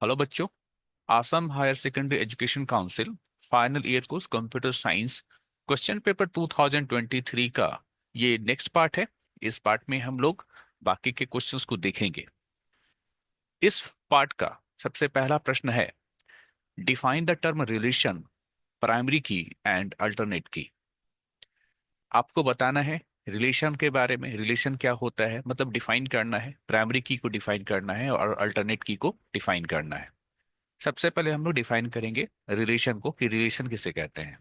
Hello बच्चों। Assam higher secondary education council final year course computer science question paper 2023 का ये next part है। इस पार्ट में हम लोग बाकी के क्वेश्चंस को देखेंगे। इस पार्ट का सबसे पहला प्रश्न है, define the term relation, primary की एंड अल्टरनेट की। आपको बताना है रिलेशन के बारे में, रिलेशन क्या होता है, मतलब डिफाइन करना है, प्राइमरी की को डिफाइन करना है और अल्टरनेट की को डिफाइन करना है। सबसे पहले हम लोग डिफाइन करेंगे रिलेशन को कि रिलेशन किसे कहते हैं।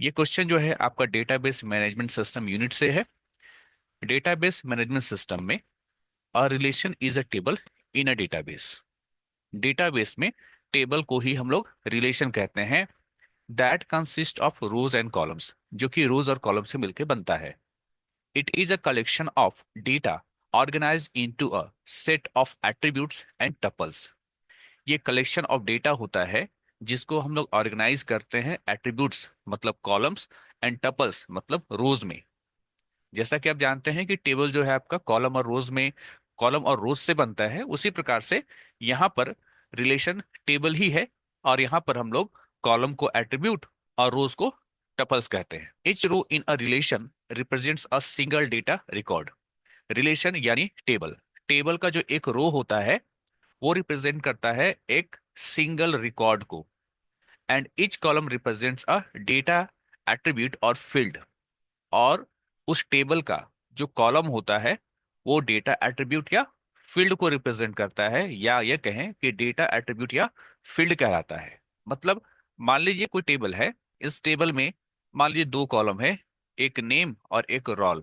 ये क्वेश्चन जो है आपका डेटाबेस मैनेजमेंट सिस्टम यूनिट से है। डेटाबेस मैनेजमेंट सिस्टम में a relation is a table in a database. Database में टेबल को ही हम लोग रिलेशन कहते हैं। That consist of rose and columns, जो कि रोज और कॉलम से मिलकर बनता है। It is a collection of data organised into a set of attributes and tuples. ये कलेक्शन ऑफ डेटा होता है जिसको हम लोग ऑर्गेनाइज करते हैं एट्रीब्यूट्स मतलब कॉलम्स एंड टपल्स मतलब रोज में। जैसा कि आप जानते हैं कि टेबल जो है आपका कॉलम और रोज में, कॉलम और रोज से बनता है, उसी प्रकार से यहाँ पर रिलेशन टेबल ही है। और यहाँ पर हम लोग कॉलम को एट्रीब्यूट और रोज को टपल्स कहते हैं। Each row in a relation represents a single data record. Relation यानी टेबल, टेबल का जो एक रो होता है वो रिप्रेजेंट करता है एक सिंगल रिकॉर्ड को। And each column represents a data attribute और फील्ड। और उस टेबल का जो कॉलम होता है वो डेटा एट्रीब्यूट या फील्ड को रिप्रेजेंट करता है, या ये कहें कि डेटा एट्रीब्यूट या फील्ड कहलाता है। मतलब मान लीजिए कोई टेबल है, इस टेबल में मान लीजिए दो कॉलम है, एक नेम और एक रोल।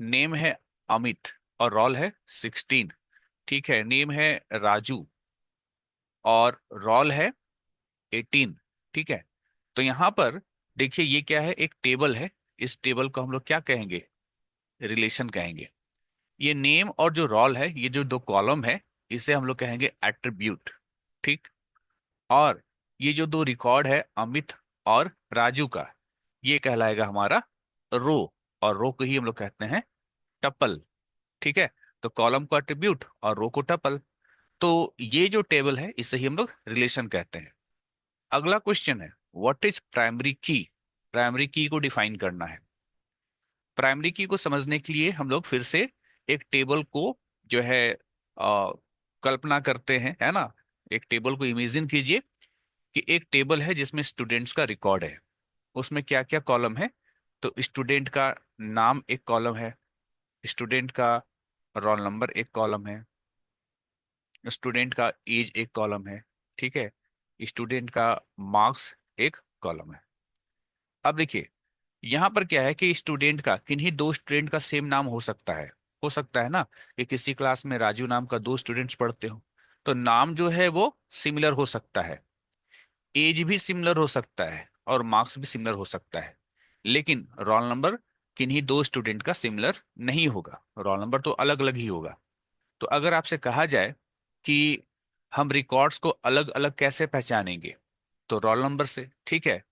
नेम है अमित और रोल है 16। ठीक है, नेम है राजू और रोल है 18। ठीक है, तो यहां पर देखिए ये क्या है, एक टेबल है। इस टेबल को हम लोग क्या कहेंगे, रिलेशन कहेंगे। ये नेम और जो रोल है, ये जो दो कॉलम है, इसे हम लोग कहेंगे एट्रीब्यूट। ठीक। और ये जो दो रिकॉर्ड है अमित और राजू का, ये कहलाएगा हमारा रो। और रो को ही हम लोग कहते हैं टपल। ठीक है, तो कॉलम को एट्रीब्यूट और रो को टपल। तो ये जो टेबल है इसे ही हम लोग रिलेशन कहते हैं। अगला क्वेश्चन है, व्हाट इज प्राइमरी की। प्राइमरी की को डिफाइन करना है। प्राइमरी की को समझने के लिए हम लोग फिर से एक टेबल को जो है कल्पना करते हैं, है ना। एक टेबल को इमेजिन कीजिए कि एक टेबल है जिसमें स्टूडेंट्स का रिकॉर्ड है। उसमें क्या क्या कॉलम है, तो स्टूडेंट का नाम एक कॉलम है, स्टूडेंट का रोल नंबर एक कॉलम है, स्टूडेंट का एज एक कॉलम है। ठीक है, स्टूडेंट का मार्क्स एक कॉलम है। अब देखिए यहाँ पर क्या है कि स्टूडेंट का, किन्हीं दो स्टूडेंट का सेम नाम हो सकता है ना, कि किसी क्लास में राजू नाम का दो स्टूडेंट्स पढ़ते हो, तो नाम जो है वो सिमिलर हो सकता है, एज भी सिमिलर हो सकता है और मार्क्स भी सिमिलर हो सकता है। लेकिन रोल नंबर किन्हीं दो स्टूडेंट का सिमिलर नहीं होगा, रोल नंबर तो अलग अलग ही होगा। तो अगर आपसे कहा जाए कि हम रिकॉर्ड्स को अलग अलग कैसे पहचानेंगे, तो रोल नंबर से। ठीक है,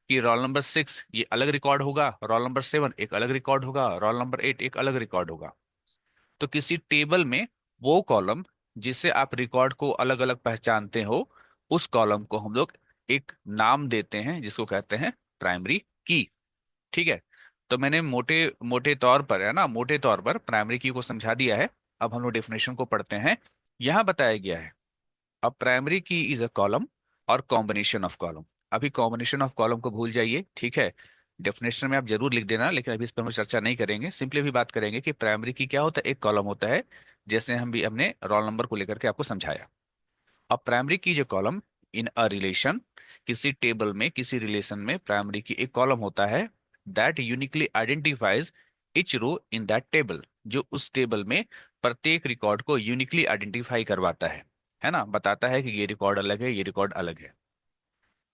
कि रोल नंबर 6 ये अलग रिकॉर्ड होगा, रोल नंबर 7 एक अलग रिकॉर्ड होगा, रोल नंबर 8 एक अलग रिकॉर्ड होगा। तो किसी टेबल में वो कॉलम जिसे आप रिकॉर्ड को अलग अलग पहचानते हो, उस कॉलम को हम लोग एक नाम देते हैं जिसको कहते हैं प्राइमरी की। ठीक है, तो मैंने मोटे मोटे तौर पर, है ना, मोटे तौर पर प्राइमरी की को समझा दिया है। अब हम लोग डेफिनेशन को पढ़ते हैं। यहां बताया गया है, अ प्राइमरी की इज अ कॉलम और कॉम्बिनेशन ऑफ कॉलम। अभी कॉम्बिनेशन ऑफ कॉलम को भूल जाइए, ठीक है। डेफिनेशन में आप जरूर लिख देना, लेकिन अभी इस पर हम चर्चा नहीं करेंगे। सिंपली भी बात करेंगे कि प्राइमरी की क्या होता है, एक कॉलम होता है, जैसे हमने रोल नंबर को लेकर के आपको समझाया। अब प्राइमरी की जो कॉलम इन अ रिलेशन, किसी टेबल में किसी रिलेशन में प्राइमरी की एक कॉलम होता है that uniquely identifies each row in that table, जो उस टेबल में प्रत्येक रिकॉर्ड को यूनिकली आइडेंटिफाई करवाता है ना, बताता है कि ये रिकॉर्ड अलग है, ये रिकॉर्ड अलग है।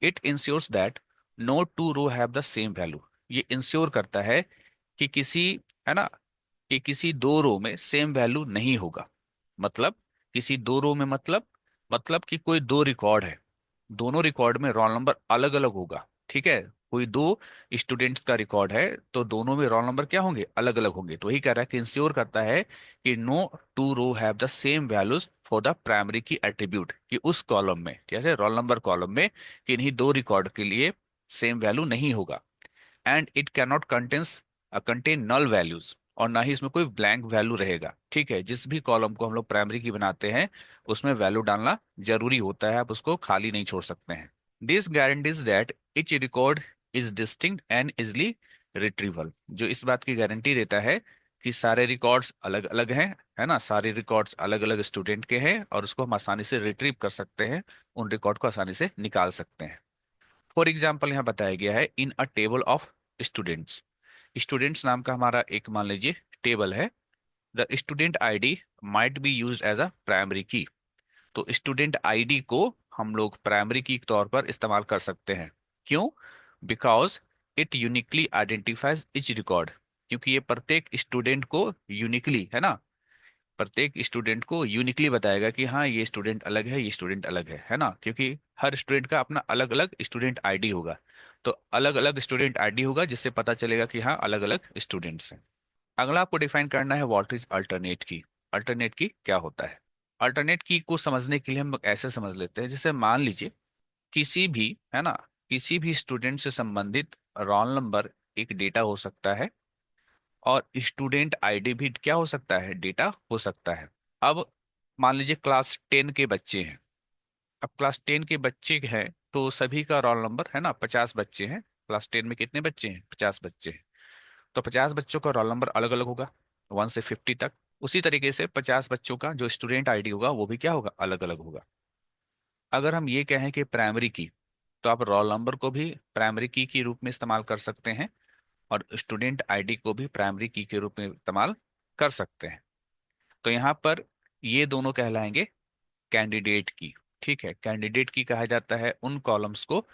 It ensures that no two row have the same value. ये इंश्योर करता है कि किसी, है ना, कि किसी दो रो में सेम वैल्यू नहीं होगा। मतलब किसी दो रो में, मतलब कि कोई दो रिकॉर्ड है, दोनों रिकॉर्ड में रोल नंबर अलग अलग होगा। ठीक है, कोई दो स्टूडेंट्स का रिकॉर्ड है तो दोनों में रोल नंबर क्या होंगे, अलग अलग होंगे। तो वही कह रहा है कि इंश्योर करता है कि no two row have the same values for the primary key attribute, कि उस कॉलम में, जैसे रोल नंबर कॉलम में, कि इन्हीं दो रिकॉर्ड के लिए सेम वैल्यू नहीं होगा। And it can not contain null values, और ना ही इसमें कोई ब्लैंक वैल्यू रहेगा। ठीक है, जिस भी कॉलम को हम लोग प्राइमरी की बनाते हैं उसमें वैल्यू डालना जरूरी होता है, आप उसको खाली नहीं छोड़ सकते हैं। This guarantees that each record is distinct and easily retrieval, जो इस बात की गारंटी देता है कि सारे रिकॉर्ड्स अलग अलग हैं, है ना, सारे रिकॉर्ड्स अलग अलग स्टूडेंट के हैं, और उसको हम आसानी से रिट्रीव कर सकते हैं, उन रिकॉर्ड को आसानी से निकाल सकते हैं। फॉर एग्जाम्पल यहाँ बताया गया है in a table of students, students नाम का हमारा एक मान लीजिए टेबल है। The student ID might be used as a primary key, तो स्टूडेंट आईडी को हम लोग प्राइमरी की के तौर पर इस्तेमाल कर सकते हैं। क्यों? Because it uniquely identifies etch record, क्योंकि ये प्रत्येक स्टूडेंट को यूनिकली, है ना, प्रत्येक स्टूडेंट को यूनिकली बताएगा कि हाँ ये स्टूडेंट अलग है, ये स्टूडेंट अलग है ना, क्योंकि हर स्टूडेंट का अपना अलग अलग स्टूडेंट आईडी होगा। तो अलग अलग स्टूडेंट आईडी होगा जिससे पता चलेगा कि हाँ अलग अलग स्टूडेंट्स हैं। अगला आपको डिफाइन करना है व्हाट इज अल्टरनेट की। अल्टरनेट की क्या होता है? अल्टरनेट की को समझने के लिए हम लोग ऐसे समझ लेते हैं, जैसे मान लीजिए किसी भी, है ना, किसी भी स्टूडेंट से संबंधित रोल नंबर एक डेटा हो सकता है, और स्टूडेंट आईडी भी क्या हो सकता है, डेटा हो सकता है। अब मान लीजिए क्लास 10 के बच्चे हैं। अब क्लास 10 के बच्चे हैं तो सभी का रोल नंबर, है ना, 50 बच्चे हैं। क्लास 10 में कितने बच्चे हैं? 50 बच्चे हैं। तो 50 बच्चों का रोल नंबर अलग अलग होगा, 1 से 50 तक। उसी तरीके से 50 बच्चों का जो स्टूडेंट आईडी होगा वो भी क्या होगा, अलग अलग होगा। अगर हम ये कहें कि प्राइमरी की, तो आप रोल नंबर को भी प्राइमरी की के रूप में इस्तेमाल कर सकते हैं, और स्टूडेंट आईडी को भी प्राइमरी की के रूप में इस्तेमाल कर सकते हैं। तो यहाँ पर ये दोनों कहलाएंगे कैंडिडेट की। ठीक है, कैंडिडेट की कहा जाता है उन कॉलम्स को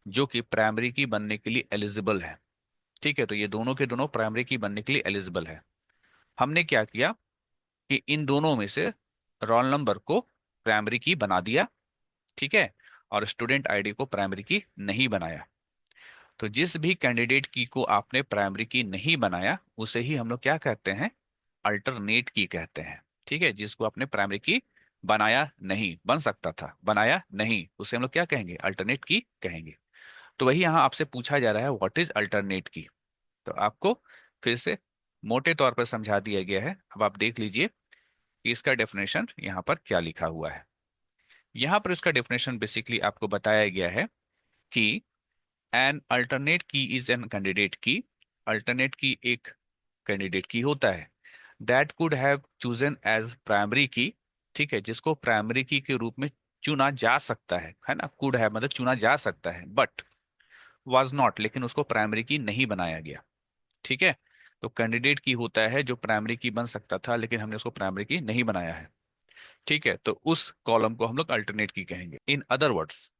जो कि प्राइमरी की बनने के लिए एलिजिबल है। ठीक है, तो ये दोनों के दोनों प्राइमरी की बनने के लिए एलिजिबल है। हमने क्या किया कि इन दोनों में से रोल नंबर को प्राइमरी की बना दिया, ठीक है, और स्टूडेंट आईडी को प्राइमरी की नहीं बनाया। तो जिस भी कैंडिडेट की को आपने प्राइमरी की नहीं बनाया उसे ही हम लोग क्या कहते हैं, अल्टरनेट की कहते हैं। ठीक है, जिसको आपने प्राइमरी की बनाया नहीं, बन सकता था, बनाया नहीं, उसे हम लोग क्या कहेंगे, अल्टरनेट की कहेंगे। तो वही यहाँ आपसे पूछा जा रहा है व्हाट इज अल्टरनेट की। तो आपको फिर से मोटे तौर पर समझा दिया गया है। अब आप देख लीजिए कि इसका डेफिनेशन यहाँ पर क्या लिखा हुआ है। यहाँ पर इसका डेफिनेशन बेसिकली आपको बताया गया है कि an alternate key is an candidate key. Alternate key एक कैंडिडेट की होता है that could have chosen as primary key. ठीक है, जिसको प्राइमरी की के रूप में चुना जा सकता है ना, कुड है मतलब चुना जा सकता है, बट वाज नॉट, लेकिन उसको प्राइमरी की नहीं बनाया गया। ठीक है, तो कैंडिडेट की होता है जो प्राइमरी की बन सकता था लेकिन हमने उसको प्राइमरी की नहीं बनाया है। ठीक है, तो उस कॉलम को हम लोग अल्टरनेट की कहेंगे। In other words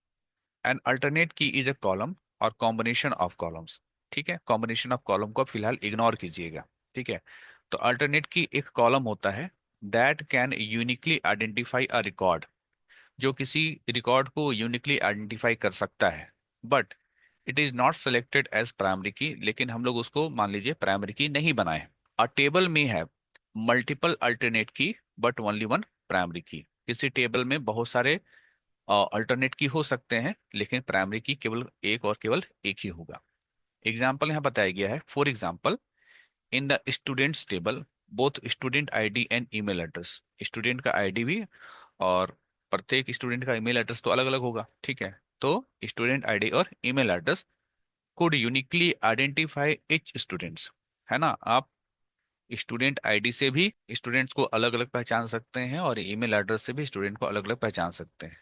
N alternate key is a column और कॉम्बिनेशन ऑफ कॉलम्स। ठीक है, कॉम्बिनेशन ऑफ कॉलम को फिलहाल इग्नोर कीजिएगा। ठीक है, तो अल्टरनेट की एक कॉलम होता है that can uniquely identify a record, जो किसी रिकॉर्ड को यूनिकली आइडेंटिफाई कर सकता है, but it is not selected as primary key, लेकिन हम लोग उसको मान लीजिए प्राइमरी की नहीं बनाए। अ टेबल में है मल्टीपल अल्टरनेट की बट ओनली वन प्राइमरी की। किसी टेबल में बहुत सारे अल्टरनेट की हो सकते हैं लेकिन प्राइमरी की केवल एक और केवल एक ही होगा। एग्जाम्पल यहाँ बताया गया है, for example in the students table both student ID and email address, student का आईडी भी और प्रत्येक स्टूडेंट का ईमेल एड्रेस तो अलग अलग होगा। ठीक है, तो स्टूडेंट आईडी और email address could uniquely identify each students, है ना, आप स्टूडेंट आईडी से भी स्टूडेंट्स को अलग अलग पहचान सकते हैं और ईमेल एड्रेस से भी स्टूडेंट को अलग अलग पहचान सकते हैं।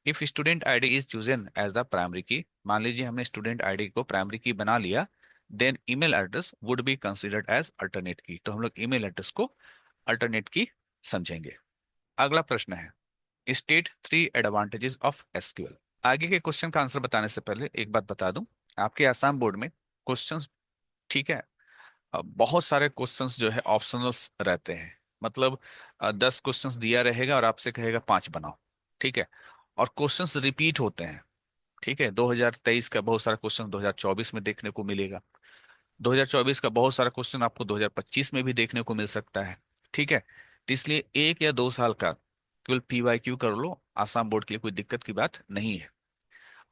If student ID is chosen as the primary key, मान लीजिए हमने स्टूडेंट आईडी को प्राइमरी की बना लिया, then email address would be considered as alternate key, तो हम लोग ईमेल एड्रेस को अल्टरनेट की समझेंगे। अगला प्रश्न है स्टेट 3 एडवांटेजेस ऑफ एसक्यूएल। आगे के क्वेश्चन का आंसर बताने से पहले एक बात बता दूं, आपके आसाम बोर्ड में क्वेश्चंस, ठीक है, बहुत सारे क्वेश्चंस जो है ऑप्शनल्स रहते हैं। मतलब 10 क्वेश्चंस दिया रहेगा और आपसे कहेगा 5 बनाओ। ठीक है, और क्वेश्चंस रिपीट होते हैं। ठीक है, 2023 का बहुत सारा क्वेश्चन 2024 में देखने को मिलेगा, 2024 का बहुत सारा क्वेश्चन आपको 2025 में भी देखने को मिल सकता है। ठीक है, तो इसलिए 1 या 2 साल का केवल PYQ कर लो, आसाम बोर्ड के लिए कोई दिक्कत की बात नहीं है।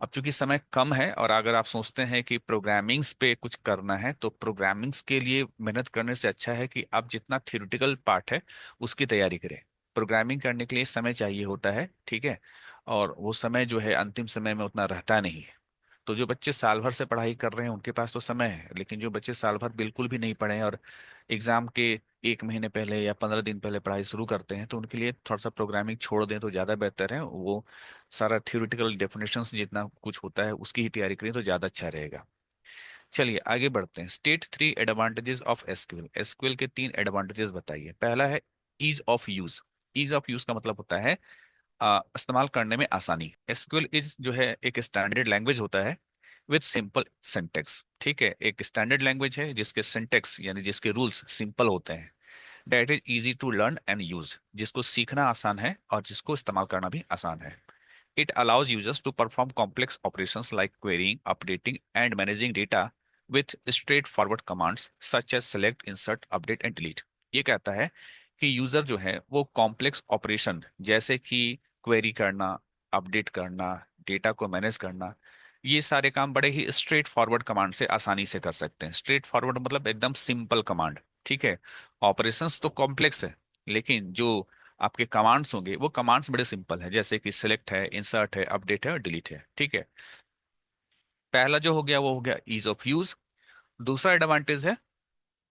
अब चूंकि समय कम है और अगर आप सोचते हैं कि प्रोग्रामिंग्स पे कुछ करना है, तो प्रोग्रामिंग्स के लिए मेहनत करने से अच्छा है कि आप जितना थ्योरेटिकल पार्ट है उसकी तैयारी करें। प्रोग्रामिंग करने के लिए समय चाहिए होता है, ठीक है, और वो समय जो है अंतिम समय में उतना रहता नहीं है। तो जो बच्चे साल भर से पढ़ाई कर रहे हैं उनके पास तो समय है, लेकिन जो बच्चे साल भर बिल्कुल भी नहीं पढ़े हैं और एग्जाम के 1 महीने पहले या 15 दिन पहले पढ़ाई शुरू करते हैं, तो उनके लिए थोड़ा सा प्रोग्रामिंग छोड़ दें तो ज़्यादा बेहतर है। वो सारा थ्योरेटिकल डेफिनेशंस जितना कुछ होता है उसकी ही तैयारी करें तो ज़्यादा अच्छा रहेगा। चलिए आगे बढ़ते हैं। State 3 advantages of SQL. SQL के 3 एडवांटेजेस बताइए। पहला है ease of use. Ease of use का मतलब होता है इस्तेमाल करने में आसानी। एसक्यूएल इज जो है एक स्टैंडर्ड लैंग्वेज होता है विथ सिंपल सिंटेक्स। ठीक है, एक स्टैंडर्ड लैंग्वेज है जिसके सिंटेक्स यानी जिसके रूल्स सिंपल होते हैं। That is easy to learn and use, जिसको सीखना आसान है और जिसको इस्तेमाल करना भी आसान है। It allows users to perform complex operations like querying, updating and managing data with straightforward commands such as select, insert, update and delete. ये कहता है कि यूजर जो है वो कॉम्प्लेक्स ऑपरेशन जैसे कि क्वेरी करना, अपडेट करना, डेटा को मैनेज करना, ये सारे काम बड़े ही स्ट्रेट फॉरवर्ड कमांड से आसानी से कर सकते हैं। स्ट्रेट फॉरवर्ड मतलब एकदम सिंपल कमांड। ठीक है, ऑपरेशंस तो कॉम्प्लेक्स है, लेकिन जो आपके कमांड्स होंगे वो कमांड्स बड़े सिंपल है, जैसे कि सिलेक्ट है, इंसर्ट है, अपडेट है और डिलीट है। ठीक है, पहला जो हो गया वो हो गया ईज ऑफ यूज। दूसरा एडवांटेज है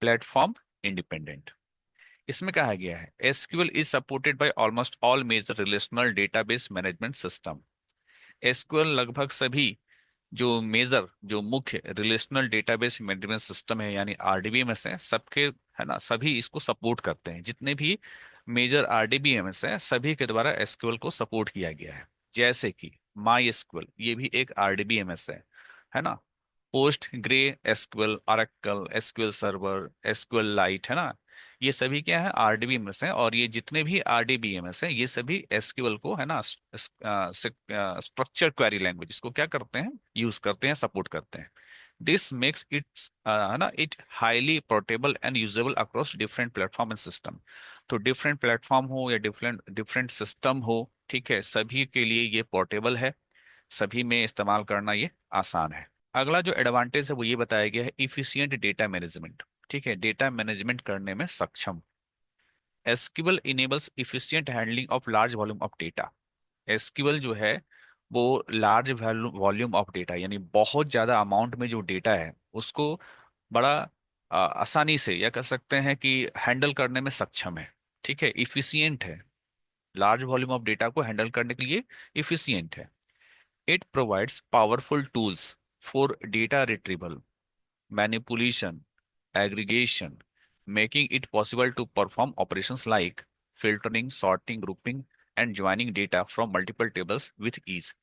प्लेटफॉर्म इंडिपेंडेंट। इसमें कहा गया है SQL is supported by almost all major relational database management system. SQL लगभग सभी जो मेजर जो मुख्य रिलेशनल डेटाबेस मैनेजमेंट सिस्टम है यानी RDBMS है सबके, है ना, सभी इसको सपोर्ट करते हैं। जितने भी मेजर RDBMS है सभी के द्वारा एसक्यूएल को सपोर्ट किया गया है। जैसे कि माई एसक्यूएल, ये भी एक RDBMS है ना। Post grey SQL, oracle SQL server, SQL light, है ना, ये सभी क्या है RDBMS है। और ये जितने भी RDBMS है ये सभी एसक्यूएल को, है ना, स्ट्रक्चर क्वेरी लैंग्वेज इसको क्या करते हैं, यूज करते हैं, सपोर्ट करते हैं। दिस मेक्स इट, है ना, it highly portable and usable across different platform and system. तो डिफरेंट प्लेटफॉर्म हो या डिफरेंट डिफरेंट सिस्टम हो, ठीक है, सभी के लिए ये पोर्टेबल है, सभी में इस्तेमाल करना ये आसान है। अगला जो एडवांटेज है वो ये बताया गया है इफिशियंट डेटा मैनेजमेंट। ठीक है, डेटा मैनेजमेंट करने में सक्षम। SQL enables efficient handling of large volume of data. SQL जो है वो लार्ज वॉल्यूम ऑफ डेटा यानी बहुत ज्यादा अमाउंट में जो डेटा है उसको बड़ा आसानी से या कह सकते हैं कि हैंडल करने में सक्षम है। ठीक है, इफिशियंट है, लार्ज वॉल्यूम ऑफ डेटा को हैंडल करने के लिए इफिशियंट है। It provides powerful tools for data retrieval, manipulation, aggregation, making it possible to perform operations like filtering, sorting, grouping, and joining data from multiple tables with ease.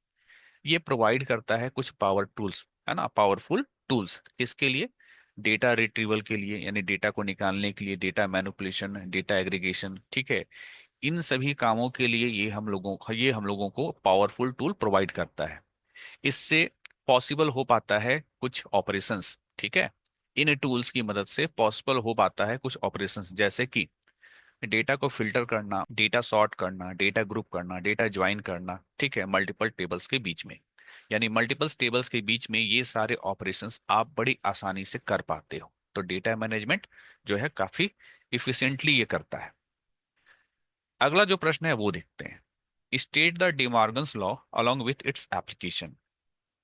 ये provide करता है कुछ power tools, है ना, powerful tools किसके लिए, data retrieval के लिए यानी डेटा को निकालने के लिए, डेटा मैनिपुलेशन, डेटा एग्रीगेशन। ठीक है, इन सभी कामों के लिए ये हम लोगों को पावरफुल टूल प्रोवाइड करता है। इससे पॉसिबल हो पाता है कुछ ऑपरेशंस। ठीक है, इन टूल्स की मदद से पॉसिबल हो पाता है कुछ ऑपरेशंस, जैसे कि डेटा को फिल्टर करना, डेटा सॉर्ट करना, डेटा ग्रुप करना, डेटा ज्वाइन करना। ठीक है, मल्टीपल टेबल्स के बीच में, यानी मल्टीपल टेबल्स के बीच में ये सारे ऑपरेशंस आप बड़ी आसानी से कर पाते हो। तो डेटा मैनेजमेंट जो है काफी इफिशिएंटली ये करता है। अगला जो प्रश्न है वो देखते हैं। State the De Morgan's law along with its application.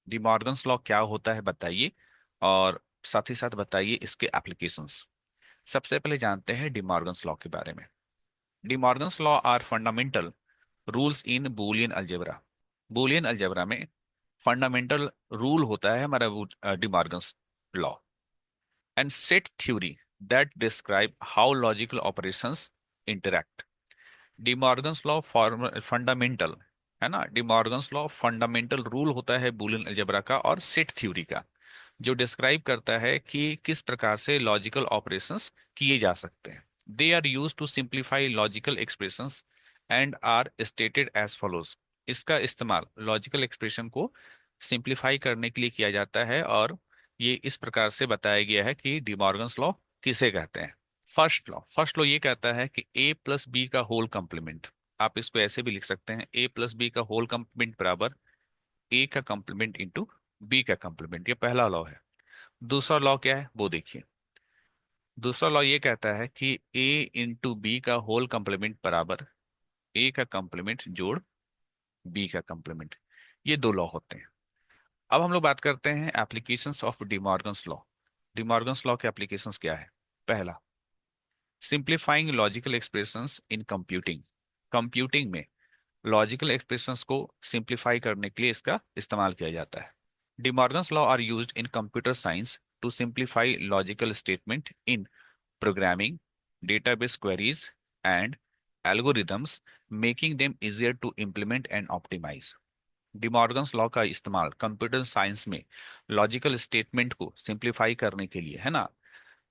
De Morgan's law क्या होता है बताइए, और साथ ही साथ बताइए इसके एप्लीकेशंस। सबसे पहले जानते हैं डिमॉर्गन्स लॉ के बारे में। De Morgan's law are fundamental rules in Boolean algebra. Boolean algebra में फंडामेंटल रूल होता है हमारा De Morgan's law and set theory that describe how logical operations interact. De Morgan's law fundamental, है ना, डिमॉर्गन्स लॉ फंडामेंटल रूल होता है बूलियन अलजेब्रा का और सेट थ्योरी का, जो डिस्क्राइब करता है कि किस प्रकार से लॉजिकल ऑपरेशंस किए जा सकते हैं। They are use to simplify logical expressions and are stated as follows. इसका इस्तेमाल लॉजिकल एक्सप्रेशन को सिंप्लीफाई करने के लिए किया जाता है, और ये इस प्रकार से बताया गया है कि डिमॉर्गन्स लॉ किसे कहते हैं। फर्स्ट लॉ ये कहता है कि ए प्लस बी का होल कंप्लीमेंट, आप इसको ऐसे भी लिख सकते हैं, ए प्लस बी का होल कंप्लीमेंट बराबर ए का कंप्लीमेंट इंटू बी का कंप्लीमेंट। ये पहला लॉ है। दूसरा लॉ क्या है वो देखिए। दूसरा लॉ ये कहता है कि ए इंटू बी का होल कंप्लीमेंट बराबर ए का कंप्लीमेंट जोड़ बी का कंप्लीमेंट। ये दो लॉ होते हैं। अब हम लोग बात करते हैं applications of De Morgan's law. De Morgan's law के एप्लीकेशंस क्या है। पहला, simplifying logical expressions in computing. Computing में लॉजिकल एक्सप्रेशंस को सिंप्लीफाई करने के लिए इसका इस्तेमाल किया जाता है। De Morgan's law are used in computer science to simplify logical statement in programming, database queries, and algorithms, making them easier to implement and optimize. De Morgan's law का इस्तेमाल कंप्यूटर साइंस में लॉजिकल स्टेटमेंट को सिंप्लीफाई करने के लिए, है ना,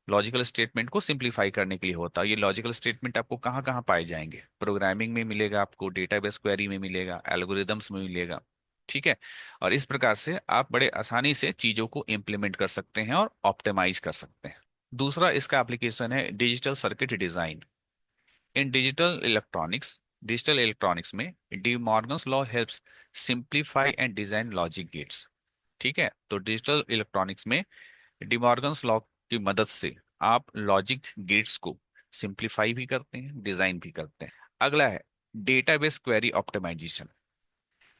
logical statement को सिंप्लीफाई करने के लिए होता है। ये लॉजिकल स्टेटमेंट आपको कहाँ कहाँ पाए जाएंगे, प्रोग्रामिंग में मिलेगा, आपको डेटाबेस क्वेरी में मिलेगा, एल्गोरिदम्स में मिलेगा। ठीक है। और इस प्रकार से आप बड़े आसानी से चीजों को इम्प्लीमेंट कर सकते हैं और ऑप्टिमाइज कर सकते हैं। दूसरा इसका एप्लीकेशन है digital circuit design. In digital electronics में De Morgan's law helps simplify and design logic gates. ठीक है। तो डिजिटल इलेक्ट्रॉनिक्स में डिमॉर्गन्स लॉ की मदद से आप लॉजिक गेट्स को सिंप्लीफाई भी करते हैं, डिजाइन भी करते हैं। अगला है database query optimisation.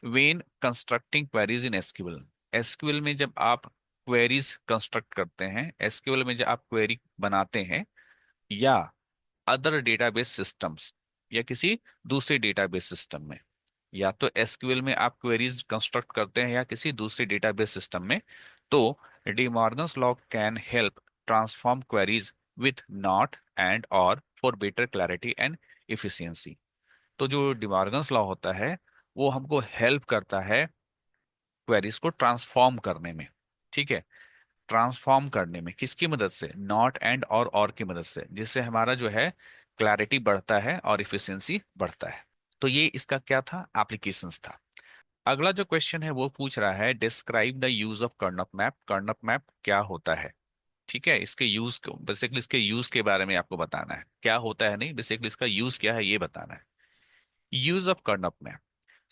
When constructing queries in SQL. SQL में जब आप क्वेरीज कंस्ट्रक्ट करते हैं, एसक्यूएल में जब आप क्वेरी बनाते हैं, या अदर डेटाबेस सिस्टम्स, या किसी दूसरे डेटाबेस सिस्टम में, या तो एसक्यूएल में आप क्वेरीज कंस्ट्रक्ट करते हैं या किसी दूसरे डेटाबेस सिस्टम में, तो De Morgan's law can help transform queries with not and or for better clarity and efficiency. तो जो डिमॉर्गन्स लॉ होता है वो हमको हेल्प करता है क्वेरीज को ट्रांसफॉर्म करने में। ठीक है। ट्रांसफॉर्म करने में किसकी मदद से, नॉट एंड और की मदद से, जिससे हमारा जो है क्लैरिटी बढ़ता है और इफिशियंसी बढ़ता है। तो ये इसका क्या था, एप्लीकेशंस था। अगला जो क्वेश्चन है वो पूछ रहा है describe the use of Karnaugh map. Karnaugh map क्या होता है। ठीक है। इसके यूज को, बेसिकली इसके यूज के बारे में आपको बताना है, क्या होता है नहीं, बेसिकली इसका यूज क्या है ये बताना है। Use of Karnaugh map.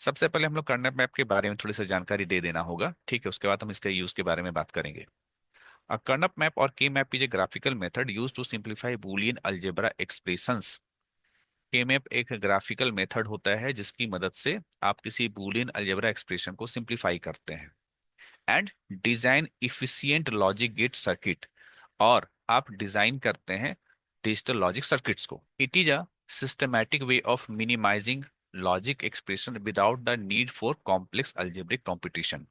सबसे पहले हम लोग कर्नप मैप के बारे में थोड़ी सी जानकारी दे देना होगा। ठीक है। उसके बाद हम इसके यूज के बारे में बात करेंगे। A kernel map or K-map is a graphical method used to simplify Boolean algebra expressions. K-map एक ग्राफिकल मेथड होता है जिसकी मदद से आप किसी बूलियन अलजेब्रा एक्सप्रेशन को सिंप्लीफाई करते हैं। And design efficient logic gate circuit, और आप डिजाइन करते हैं डिजिटल लॉजिक सर्किट्स को। It is a systematic way of minimising logic expression without the need for complex algebraic competition.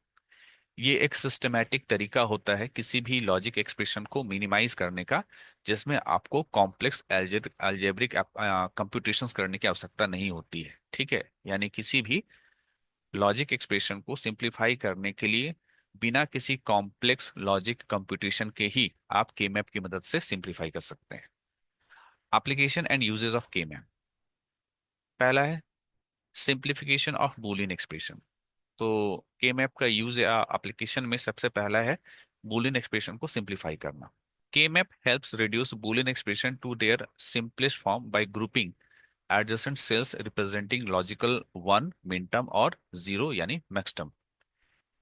ये एक सिस्टमैटिक तरीका होता है किसी भी लॉजिक एक्सप्रेशन को मिनिमाइज करने का, जिसमें आपको कॉम्प्लेक्स अलजेब्रिक कंप्यूटेशंस करने की आवश्यकता नहीं होती है। ठीक है। यानी किसी भी लॉजिक एक्सप्रेशन को सिंप्लीफाई करने के लिए बिना किसी कॉम्प्लेक्स लॉजिक कंप्यूटेशन के ही आप के मैप की मदद से सिंप्लीफाई कर सकते हैं। एप्लीकेशन एंड यूजेस ऑफ के मैप। पहला है सिंप्लीफिकेशन ऑफ बूलियन एक्सप्रेशन। तो के मैप का यूज या एप्लीकेशन में सबसे पहला है बूलियन एक्सप्रेशन को सिंप्लीफाई करना। K map helps reduce Boolean expression to their simplest form by grouping adjacent cells representing logical one, min term और जीरो यानी max term.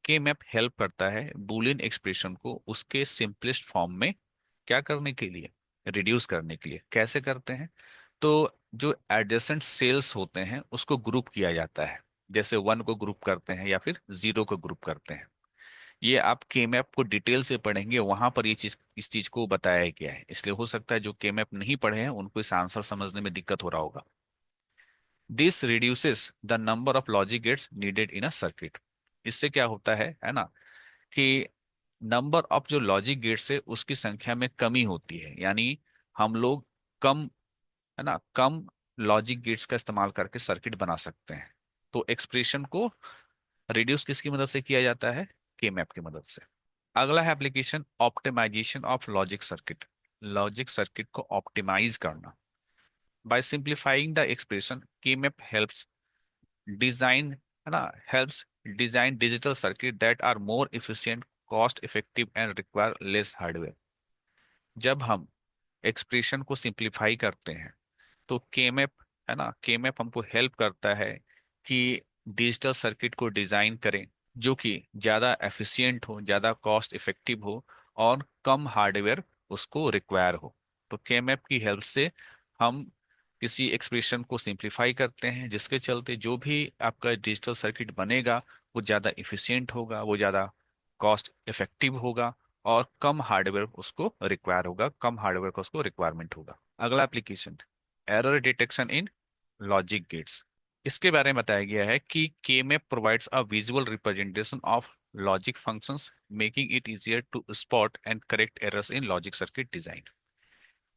K map help करता है बूलियन एक्सप्रेशन को उसके सिंपलेस्ट फॉर्म में क्या करने के लिए, रिड्यूस करने के लिए। कैसे करते हैं, तो जो एडजेसेंट सेल्स होते हैं उसको ग्रुप किया जाता है, जैसे वन को ग्रुप करते हैं या फिर जीरो को ग्रुप करते हैं। ये आप के मैप को डिटेल से पढ़ेंगे, वहां पर ये चीज, इस चीज को बताया गया है। इसलिए हो सकता है जो के मैप नहीं पढ़े हैं उनको इस आंसर समझने में दिक्कत हो रहा होगा। This reduces the number of logic gates needed in a circuit. इससे क्या होता है ना, कि नंबर ऑफ जो लॉजिक गेट्स है उसकी संख्या में कमी होती है। यानी हम लोग कम, है ना, कम लॉजिक गेट्स का इस्तेमाल करके सर्किट बना सकते हैं। तो एक्सप्रेशन को रिड्यूस किसकी मदद से किया जाता है, के मैप की मदद से। अगला है application optimization of logic circuit. Logic circuit को ऑप्टिमाइज करना। By simplifying the expression K map helps design, है ना, helps design digital circuit that are more efficient, cost effective and require less hardware. जब हम एक्सप्रेशन को simplify करते हैं तो केमैप, है ना, केमैप हमको हेल्प करता है कि डिजिटल सर्किट को डिजाइन करें जो कि ज्यादा एफिशिएंट हो, ज्यादा कॉस्ट इफेक्टिव हो और कम हार्डवेयर उसको रिक्वायर हो। तो केमैप की हेल्प से हम किसी एक्सप्रेशन को सिंप्लीफाई करते हैं, जिसके चलते जो भी आपका डिजिटल सर्किट बनेगा वो ज़्यादा इफिशियंट होगा, वो ज़्यादा कॉस्ट इफेक्टिव होगा और कम हार्डवेयर उसको रिक्वायर होगा, कम हार्डवेयर का उसको रिक्वायरमेंट होगा। अगला application, error detection in logic gates. इसके बारे में बताया गया है कि K map provides a visual representation of logic functions, making it easier to spot and correct errors in logic circuit design.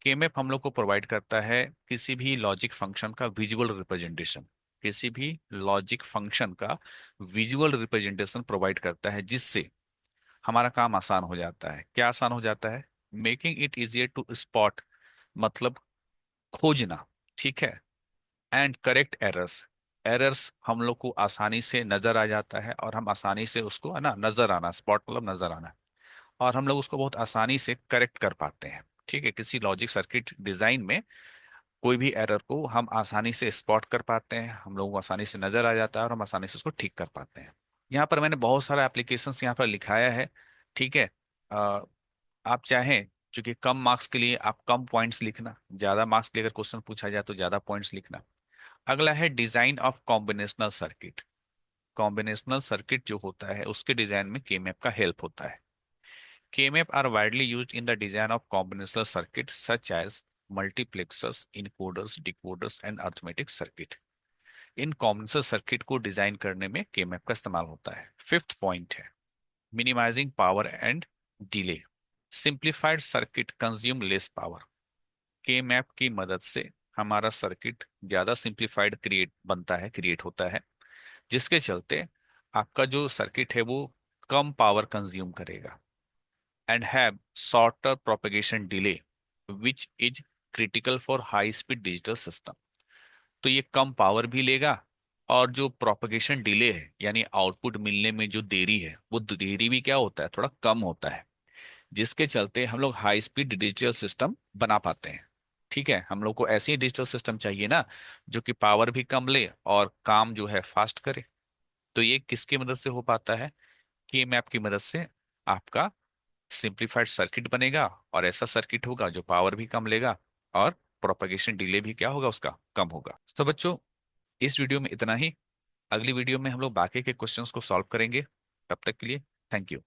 K map हम लोग को प्रोवाइड करता है किसी भी लॉजिक फंक्शन का विजुअल रिप्रेजेंटेशन, किसी भी लॉजिक फंक्शन का विजुअल रिप्रेजेंटेशन प्रोवाइड करता है, जिससे हमारा काम आसान हो जाता है। क्या आसान हो जाता है? Making it easier to spot, मतलब खोजना, ठीक है, एंड करेक्ट एरर्स। एरर्स हम लोग को आसानी से नजर आ जाता है और हम आसानी से उसको, है ना, नजर आना, स्पॉट मतलब नजर आना, और हम लोग उसको बहुत आसानी से करेक्ट कर पाते हैं। ठीक है, किसी लॉजिक सर्किट डिजाइन में कोई भी एरर को हम आसानी से स्पॉट कर पाते हैं, हम लोग को आसानी से नजर आ जाता है और हम आसानी से उसको ठीक कर पाते हैं। यहाँ पर मैंने बहुत सारा एप्लीकेशंस यहाँ पर लिखाया है। ठीक है, अ, आप चाहें, चूंकि कम मार्क्स के लिए आप कम पॉइंट्स लिखना, ज्यादा मार्क्स के लिए अगर क्वेश्चन पूछा जाए तो ज्यादा पॉइंट्स लिखना। अगला है design of combinational circuit. Combinational circuit जो होता है उसके डिजाइन में केमैप का हेल्प होता है। KMAP are widely used in the design of combinational circuits such as multiplexers, encoders, decoders and arithmetic circuit। इन कॉम्बिनेशनल सर्किट को डिजाइन करने में KMAP का इस्तेमाल होता है। फिफ्थ पॉइंट है minimizing power and delay. Simplified circuit consume less power. KMAP की मदद से हमारा सर्किट ज्यादा सिंप्लीफाइड क्रिएट होता है, जिसके चलते आपका जो सर्किट है वो कम पावर कंज्यूम करेगा and have shorter propagation delay which is critical for high speed digital system। तो ये कम पावर भी लेगा और जो प्रोपगेशन डिले है यानी आउटपुट मिलने में जो देरी है वो देरी भी क्या होता है, थोड़ा कम होता है, जिसके चलते हम लोग हाई स्पीड डिजिटल सिस्टम बना पाते हैं। ठीक है, हम लोग को ऐसी डिजिटल सिस्टम चाहिए ना जो कि पावर भी कम ले और काम जो है फास्ट करे। तो ये किसकी मदद से हो पाता है? के मैप की मदद से आपका सिंप्लीफाइड सर्किट बनेगा और ऐसा सर्किट होगा जो पावर भी कम लेगा और प्रोपगेशन डिले भी क्या होगा, उसका कम होगा। तो बच्चों, इस वीडियो में इतना ही। अगली वीडियो में हम लोग बाकी के क्वेश्चंस को सॉल्व करेंगे। तब तक के लिए थैंक यू।